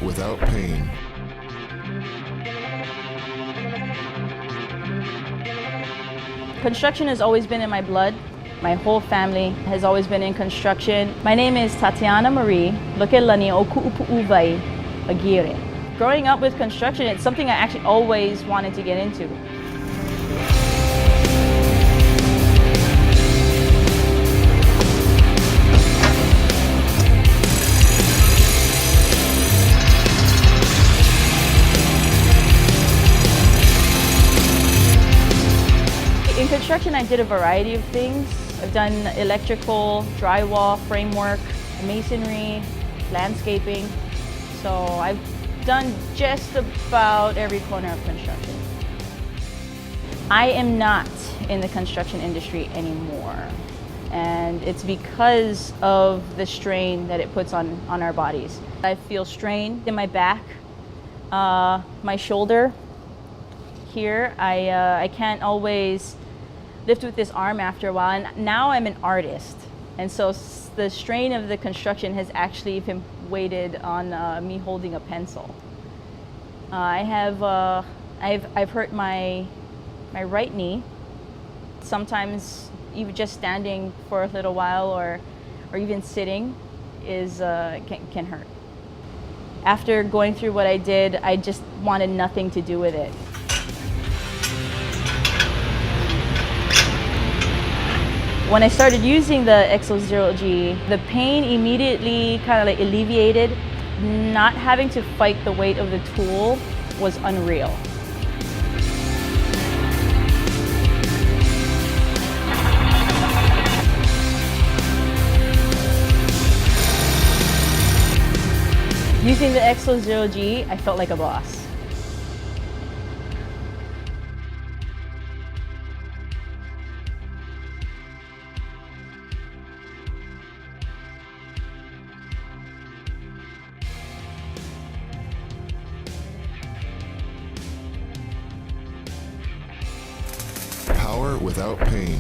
without pain. Construction has always been in my blood. My whole family has always been in construction. My name is Tatiana Marie. Lokelani Okuupuuvai Aguirre. Growing up with construction, it's something I actually always wanted to get into. In construction, I did a variety of things. I've done electrical, drywall, framework, masonry, landscaping. So I've done just about every corner of construction. I am not in the construction industry anymore. And it's because of the strain that it puts on our bodies. I feel strain in my back, my shoulder here. I can't always lift with this arm after a while, and now I'm an artist, and so the strain of the construction has actually been weighted on me holding a pencil. I've hurt my right knee. Sometimes even just standing for a little while or even sitting is can hurt. After going through what I did, I just wanted nothing to do with it. When I started using the EksoZeroG, the pain immediately kind of like alleviated. Not having to fight the weight of the tool was unreal. Using the EksoZeroG, I felt like a boss. Power without pain.